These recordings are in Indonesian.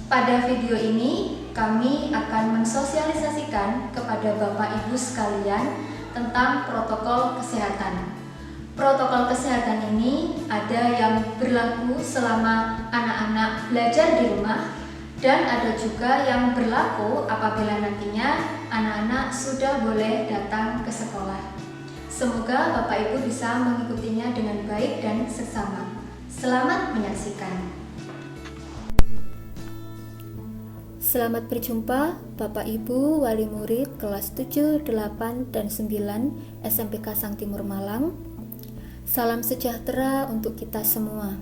Pada video ini, kami akan mensosialisasikan kepada Bapak Ibu sekalian tentang protokol kesehatan. Protokol kesehatan ini ada yang berlaku selama anak-anak belajar di rumah dan ada juga yang berlaku apabila nantinya anak-anak sudah boleh datang ke sekolah. Semoga Bapak Ibu bisa mengikutinya dengan baik dan seksama. Selamat menyaksikan. Selamat berjumpa Bapak Ibu wali murid kelas 7, 8, dan 9 SMPK Sang Timur Malang. Salam sejahtera untuk kita semua.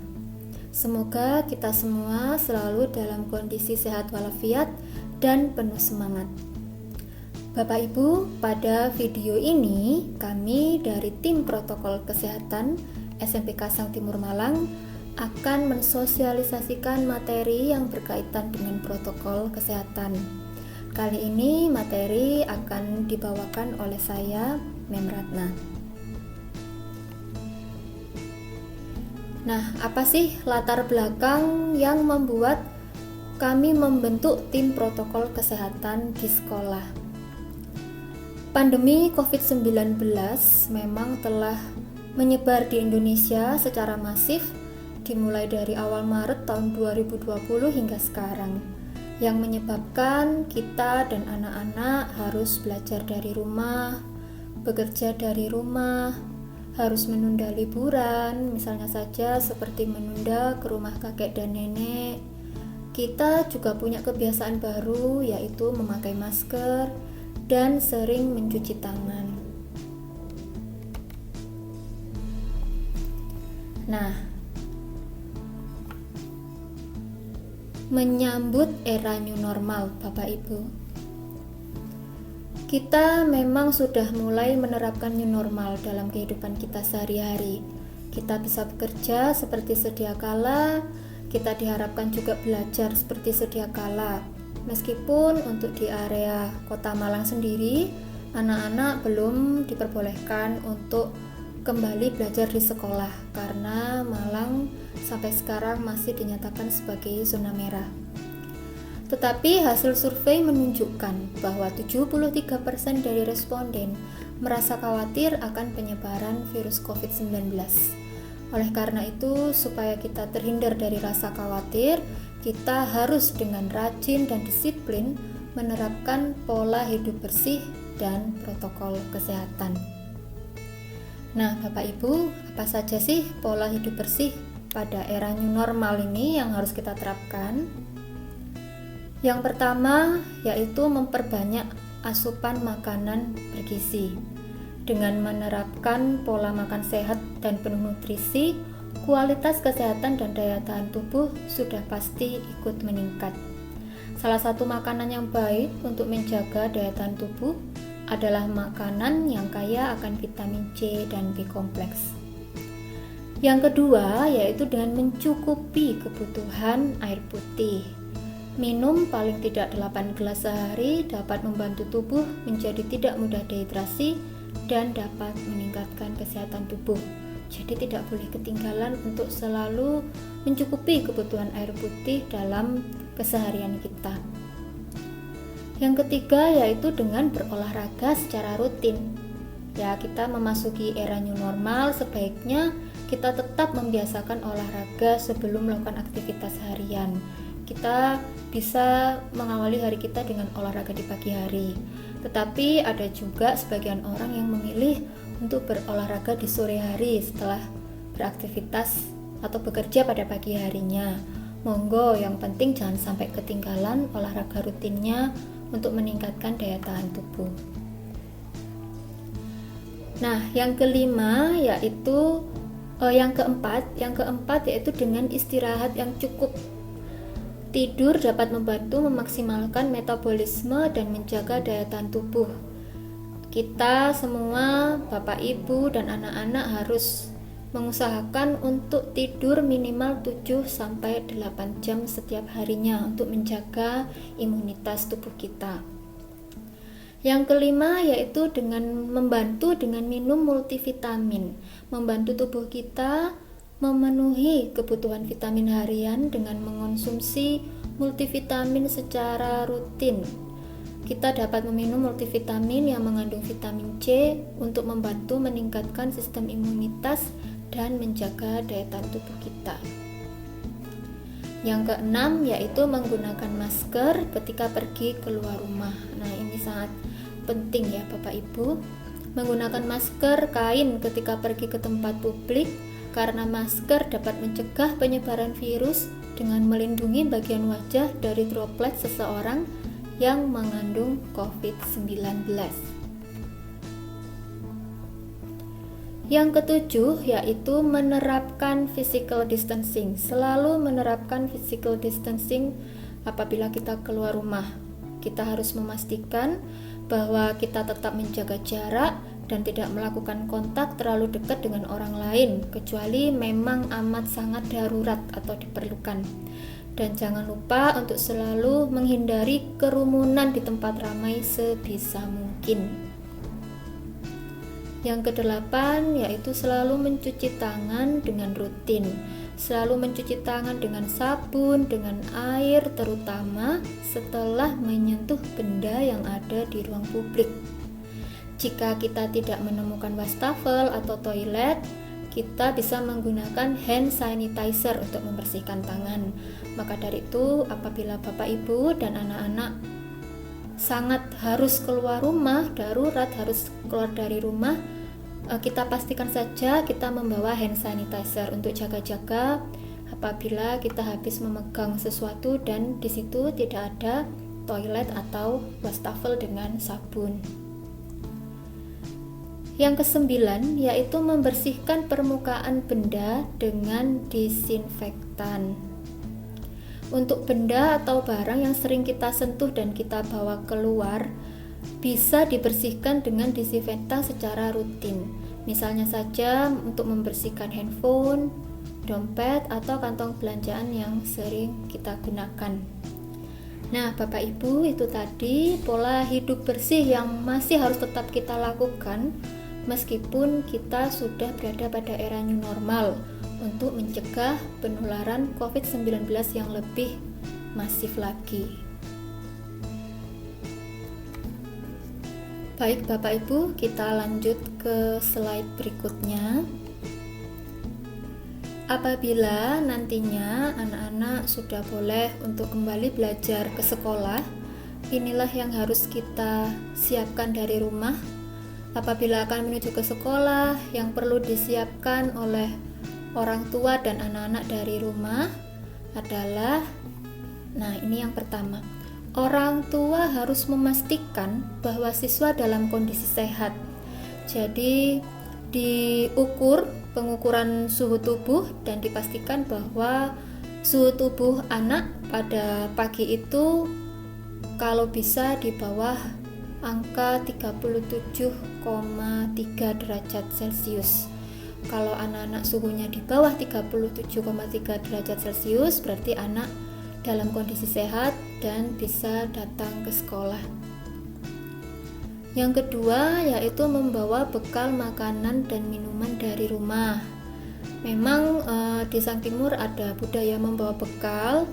Semoga kita semua selalu dalam kondisi sehat walafiat dan penuh semangat. Bapak Ibu, pada video ini kami dari tim protokol kesehatan SMPK Sang Timur Malang akan mensosialisasikan materi yang berkaitan dengan protokol kesehatan. Kali ini materi akan dibawakan oleh saya, Mem Ratna. Nah, apa sih latar belakang yang membuat kami membentuk tim protokol kesehatan di sekolah? Pandemi COVID-19 memang telah menyebar di Indonesia secara masif dimulai dari awal Maret tahun 2020 hingga sekarang, yang menyebabkan kita dan anak-anak harus belajar dari rumah, bekerja dari rumah, harus menunda liburan, misalnya saja seperti menunda ke rumah kakek dan nenek. Kita juga punya kebiasaan baru, yaitu memakai masker dan sering mencuci tangan. Nah, menyambut era new normal, Bapak Ibu, kita memang sudah mulai menerapkan new normal dalam kehidupan kita sehari-hari. Kita bisa bekerja seperti sedia kala, kita diharapkan juga belajar seperti sedia kala. Meskipun untuk di area Kota Malang sendiri, anak-anak belum diperbolehkan untuk kembali belajar di sekolah karena Malang sampai sekarang masih dinyatakan sebagai zona merah. Tetapi hasil survei menunjukkan bahwa 73% dari responden merasa khawatir akan penyebaran virus COVID-19. Oleh karena itu, supaya kita terhindar dari rasa khawatir, kita harus dengan rajin dan disiplin menerapkan pola hidup bersih dan protokol kesehatan. Nah, Bapak Ibu, apa saja sih pola hidup bersih pada era new normal ini yang harus kita terapkan? Yang pertama yaitu memperbanyak asupan makanan bergizi. Dengan menerapkan pola makan sehat dan penuh nutrisi, kualitas kesehatan dan daya tahan tubuh sudah pasti ikut meningkat. Salah satu makanan yang baik untuk menjaga daya tahan tubuh adalah makanan yang kaya akan vitamin C dan B kompleks. Yang kedua yaitu dengan mencukupi kebutuhan air putih. Minum paling tidak 8 gelas sehari dapat membantu tubuh menjadi tidak mudah dehidrasi dan dapat meningkatkan kesehatan tubuh. Jadi tidak boleh ketinggalan untuk selalu mencukupi kebutuhan air putih dalam keseharian kita. Yang ketiga yaitu dengan berolahraga secara rutin. Ya, kita memasuki era new normal, sebaiknya kita tetap membiasakan olahraga sebelum melakukan aktivitas harian. Kita bisa mengawali hari kita dengan olahraga di pagi hari. Tetapi ada juga sebagian orang yang memilih untuk berolahraga di sore hari setelah beraktivitas atau bekerja pada pagi harinya. Monggo, yang penting jangan sampai ketinggalan olahraga rutinnya untuk meningkatkan daya tahan tubuh. Nah, yang kelima yaitu yang keempat yaitu dengan istirahat yang cukup. Tidur dapat membantu memaksimalkan metabolisme dan menjaga daya tahan tubuh. Kita semua, Bapak Ibu dan anak-anak harus mengusahakan untuk tidur minimal 7-8 jam setiap harinya untuk menjaga imunitas tubuh kita. Yang kelima yaitu dengan membantu dengan minum multivitamin, membantu tubuh kita memenuhi kebutuhan vitamin harian dengan mengonsumsi multivitamin secara rutin. Kita dapat meminum multivitamin yang mengandung vitamin C untuk membantu meningkatkan sistem imunitas dan menjaga daya tahan tubuh kita. Yang keenam yaitu menggunakan masker ketika pergi keluar rumah. Nah, ini sangat penting ya Bapak Ibu. Menggunakan masker kain ketika pergi ke tempat publik karena masker dapat mencegah penyebaran virus dengan melindungi bagian wajah dari droplet seseorang yang mengandung COVID-19. Yang ketujuh yaitu menerapkan physical distancing. Selalu menerapkan physical distancing apabila kita keluar rumah. Kita harus memastikan bahwa kita tetap menjaga jarak dan tidak melakukan kontak terlalu dekat dengan orang lain kecuali memang amat sangat darurat atau diperlukan. Dan jangan lupa untuk selalu menghindari kerumunan di tempat ramai sebisa mungkin. Yang kedelapan yaitu selalu mencuci tangan dengan rutin. Selalu mencuci tangan dengan sabun, dengan air, terutama setelah menyentuh benda yang ada di ruang publik. Jika kita tidak menemukan wastafel atau toilet, kita bisa menggunakan hand sanitizer untuk membersihkan tangan. Maka dari itu, apabila Bapak Ibu dan anak-anak sangat harus keluar rumah, darurat harus keluar dari rumah, kita pastikan saja kita membawa hand sanitizer untuk jaga-jaga apabila kita habis memegang sesuatu dan di situ tidak ada toilet atau wastafel dengan sabun. Yang kesembilan yaitu membersihkan permukaan benda dengan disinfektan. Untuk benda atau barang yang sering kita sentuh dan kita bawa keluar bisa dibersihkan dengan disinfektan secara rutin. Misalnya saja untuk membersihkan handphone, dompet, atau kantong belanjaan yang sering kita gunakan. Nah, Bapak Ibu, itu tadi pola hidup bersih yang masih harus tetap kita lakukan meskipun kita sudah berada pada era new normal untuk mencegah penularan COVID-19 yang lebih masif lagi. Baik Bapak Ibu, kita lanjut ke slide berikutnya. Apabila nantinya anak-anak sudah boleh untuk kembali belajar ke sekolah, inilah yang harus kita siapkan dari rumah. Apabila akan menuju ke sekolah, yang perlu disiapkan oleh orang tua dan anak-anak dari rumah adalah, nah ini yang pertama, orang tua harus memastikan bahwa siswa dalam kondisi sehat. Jadi diukur pengukuran suhu tubuh dan dipastikan bahwa suhu tubuh anak pada pagi itu kalau bisa di bawah angka 37,3 derajat Celcius. Kalau anak-anak suhunya di bawah 37,3 derajat Celcius berarti anak dalam kondisi sehat dan bisa datang ke sekolah. Yang kedua yaitu membawa bekal makanan dan minuman dari rumah. Memang di Sang Timur ada budaya membawa bekal,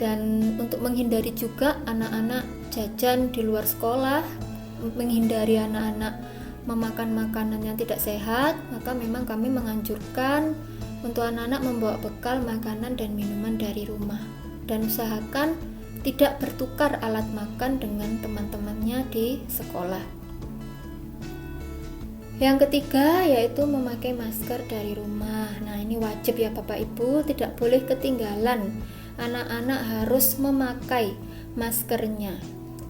dan untuk menghindari juga anak-anak jajan di luar sekolah, menghindari anak-anak memakan makanan yang tidak sehat, maka memang kami menganjurkan untuk anak-anak membawa bekal makanan dan minuman dari rumah dan usahakan tidak bertukar alat makan dengan teman-temannya di sekolah. Yang ketiga yaitu memakai masker dari rumah. Nah, ini wajib ya Bapak Ibu, tidak boleh ketinggalan. Anak-anak harus memakai maskernya.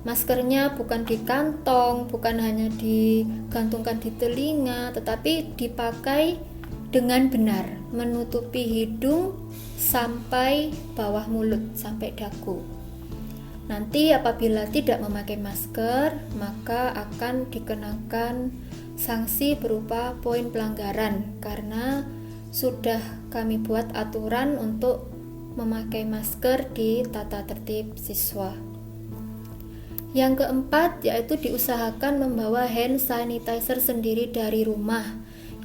Maskernya bukan di kantong, bukan hanya digantungkan di telinga, tetapi dipakai dengan benar, menutupi hidung sampai bawah mulut, sampai dagu. Nanti apabila tidak memakai masker, maka akan dikenakan sanksi berupa poin pelanggaran karena sudah kami buat aturan untuk memakai masker di tata tertib siswa. Yang keempat yaitu diusahakan membawa hand sanitizer sendiri dari rumah.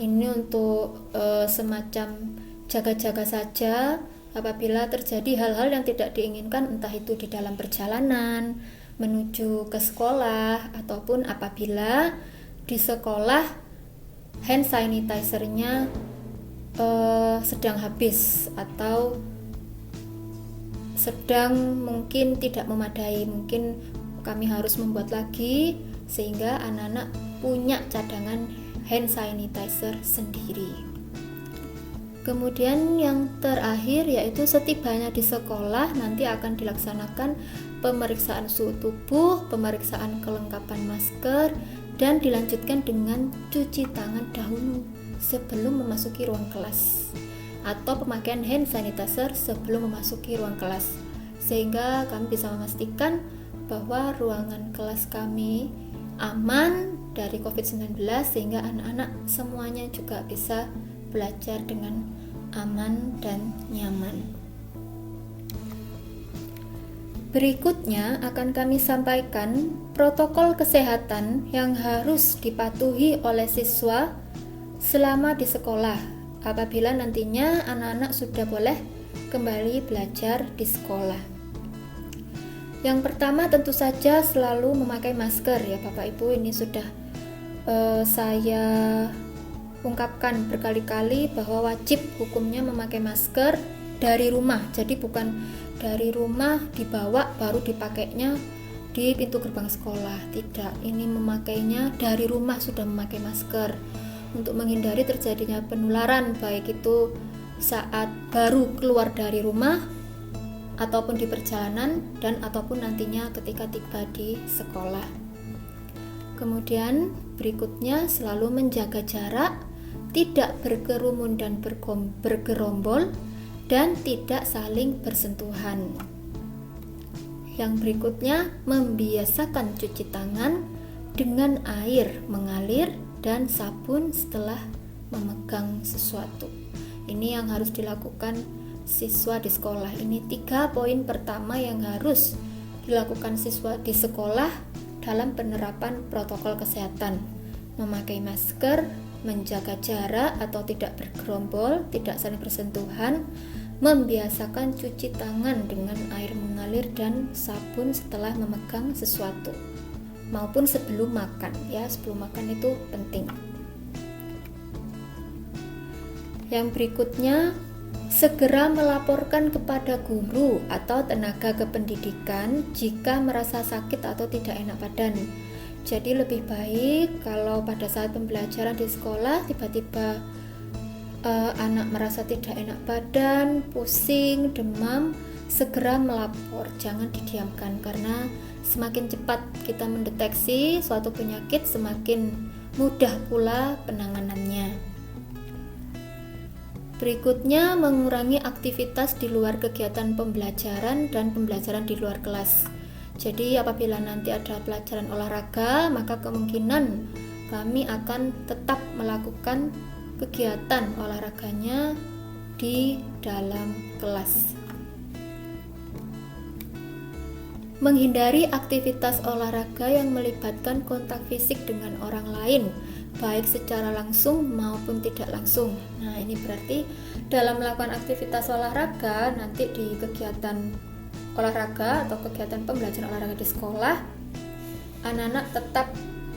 Ini untuk semacam jaga-jaga saja apabila terjadi hal-hal yang tidak diinginkan, entah itu di dalam perjalanan menuju ke sekolah ataupun apabila di sekolah hand sanitizer-nya sedang habis atau sedang mungkin tidak memadai. Mungkin kami harus membuat lagi sehingga anak-anak punya cadangan hand sanitizer sendiri. Kemudian yang terakhir yaitu setibanya di sekolah nanti akan dilaksanakan pemeriksaan suhu tubuh, pemeriksaan kelengkapan masker, dan dilanjutkan dengan cuci tangan dahulu sebelum memasuki ruang kelas, atau pemakaian hand sanitizer sebelum memasuki ruang kelas, sehingga kami bisa memastikan bahwa ruangan kelas kami aman dari COVID-19 sehingga anak-anak semuanya juga bisa belajar dengan aman dan nyaman. Berikutnya akan kami sampaikan protokol kesehatan yang harus dipatuhi oleh siswa selama di sekolah apabila nantinya anak-anak sudah boleh kembali belajar di sekolah. Yang pertama tentu saja selalu memakai masker ya Bapak Ibu, ini sudah saya ungkapkan berkali-kali bahwa wajib hukumnya memakai masker dari rumah. Jadi bukan dari rumah dibawa baru dipakainya di pintu gerbang sekolah, tidak. Ini memakainya dari rumah sudah memakai masker untuk menghindari terjadinya penularan, baik itu saat baru keluar dari rumah ataupun di perjalanan dan ataupun nantinya ketika tiba di sekolah. Kemudian berikutnya selalu menjaga jarak, tidak berkerumun dan bergerombol, dan tidak saling bersentuhan. Yang berikutnya membiasakan cuci tangan dengan air mengalir dan sabun setelah memegang sesuatu. Ini yang harus dilakukan siswa di sekolah. Ini 3 poin pertama yang harus dilakukan siswa di sekolah dalam penerapan protokol kesehatan. Memakai masker, menjaga jarak atau tidak bergerombol, tidak saling bersentuhan, membiasakan cuci tangan dengan air mengalir dan sabun setelah memegang sesuatu maupun sebelum makan ya, sebelum makan itu penting. Yang berikutnya, segera melaporkan kepada guru atau tenaga kependidikan jika merasa sakit atau tidak enak badan. Jadi lebih baik kalau pada saat pembelajaran di sekolah tiba-tiba anak merasa tidak enak badan, pusing, demam, segera melapor, jangan didiamkan, karena semakin cepat kita mendeteksi suatu penyakit semakin mudah pula penanganannya. Berikutnya, mengurangi aktivitas di luar kegiatan pembelajaran dan pembelajaran di luar kelas. Jadi apabila nanti ada pelajaran olahraga, maka kemungkinan kami akan tetap melakukan kegiatan olahraganya di dalam kelas. Menghindari aktivitas olahraga yang melibatkan kontak fisik dengan orang lain, baik secara langsung maupun tidak langsung. Nah, ini berarti dalam melakukan aktivitas olahraga nanti di kegiatan olahraga atau kegiatan pembelajaran olahraga di sekolah, anak-anak tetap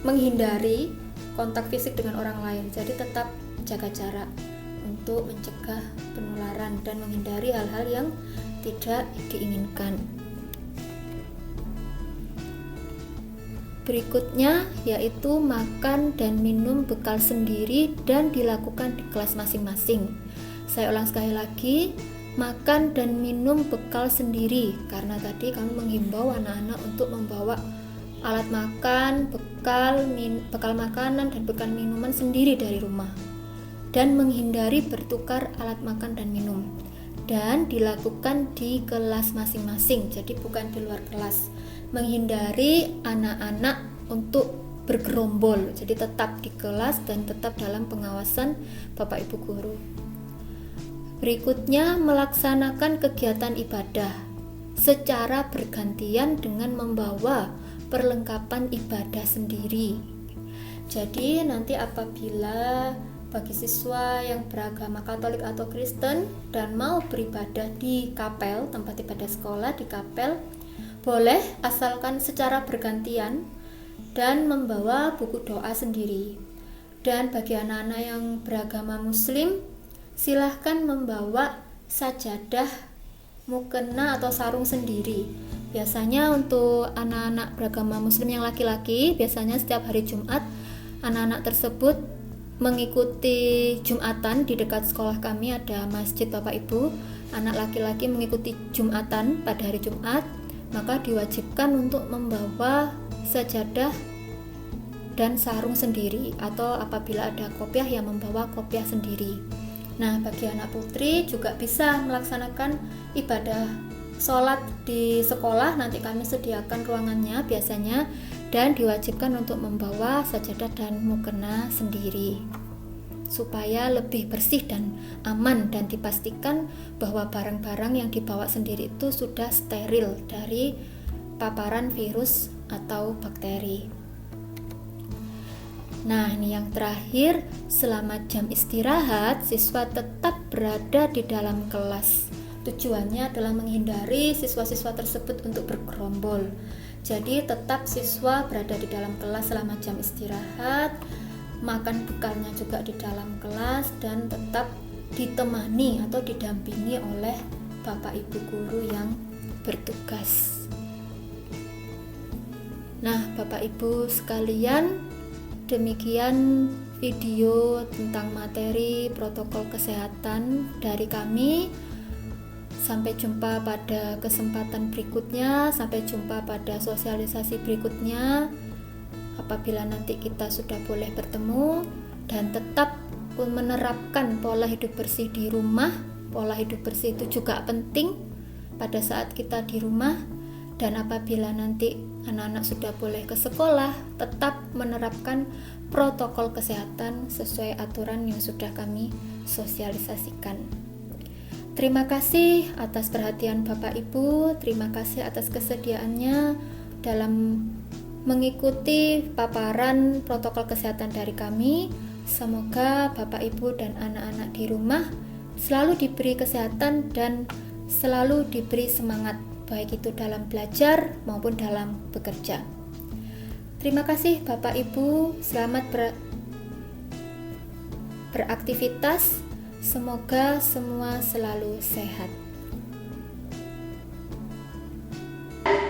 menghindari kontak fisik dengan orang lain. Jadi tetap jaga jarak untuk mencegah penularan dan menghindari hal-hal yang tidak diinginkan. Berikutnya yaitu makan dan minum bekal sendiri dan dilakukan di kelas masing-masing. Saya ulang sekali lagi, makan dan minum bekal sendiri, karena tadi kami menghimbau anak-anak untuk membawa alat makan, bekal makanan dan bekal minuman sendiri dari rumah, dan menghindari bertukar alat makan dan minum, dan dilakukan di kelas masing-masing, jadi bukan di luar kelas. Menghindari anak-anak untuk bergerombol, jadi tetap di kelas dan tetap dalam pengawasan Bapak Ibu guru. Berikutnya, melaksanakan kegiatan ibadah secara bergantian dengan membawa perlengkapan ibadah sendiri. Jadi nanti apabila Bagi siswa yang beragama Katolik atau Kristen dan mau beribadah di kapel, tempat ibadah sekolah di kapel, boleh asalkan secara bergantian dan membawa buku doa sendiri. Dan bagi anak-anak yang beragama Muslim, silahkan membawa sajadah, mukena atau sarung sendiri. Biasanya untuk anak-anak beragama Muslim yang laki-laki, biasanya setiap hari Jumat anak-anak tersebut mengikuti Jumatan. Di dekat sekolah kami ada masjid Bapak Ibu. Anak laki-laki mengikuti Jumatan pada hari Jumat, maka diwajibkan untuk membawa sajadah dan sarung sendiri, atau apabila ada kopiah yang membawa kopiah sendiri. Nah, bagi anak putri juga bisa melaksanakan ibadah sholat di sekolah. Nanti kami sediakan ruangannya biasanya, dan diwajibkan untuk membawa sajadah dan mukena sendiri supaya lebih bersih dan aman, dan dipastikan bahwa barang-barang yang dibawa sendiri itu sudah steril dari paparan virus atau bakteri. Nah, ini yang terakhir, selama jam istirahat siswa tetap berada di dalam kelas. Tujuannya adalah menghindari siswa-siswa tersebut untuk bergerombol. Jadi tetap siswa berada di dalam kelas selama jam istirahat, makan bekalnya juga di dalam kelas, dan tetap ditemani atau didampingi oleh Bapak Ibu guru yang bertugas. Nah, Bapak Ibu sekalian, demikian video tentang materi protokol kesehatan dari kami. Sampai jumpa pada kesempatan berikutnya, sampai jumpa pada sosialisasi berikutnya. Apabila nanti kita sudah boleh bertemu, dan tetap menerapkan pola hidup bersih di rumah. Pola hidup bersih itu juga penting pada saat kita di rumah. Dan apabila nanti anak-anak sudah boleh ke sekolah, tetap menerapkan protokol kesehatan sesuai aturan yang sudah kami sosialisasikan. Terima kasih atas perhatian Bapak Ibu, terima kasih atas kesediaannya dalam mengikuti paparan protokol kesehatan dari kami. Semoga Bapak Ibu dan anak-anak di rumah selalu diberi kesehatan dan selalu diberi semangat, baik itu dalam belajar maupun dalam bekerja. Terima kasih Bapak Ibu, selamat beraktivitas. Semoga semua selalu sehat.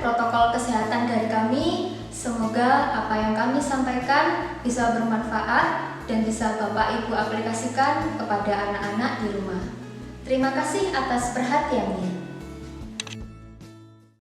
Protokol kesehatan dari kami, semoga apa yang kami sampaikan bisa bermanfaat dan bisa Bapak Ibu aplikasikan kepada anak-anak di rumah. Terima kasih atas perhatiannya.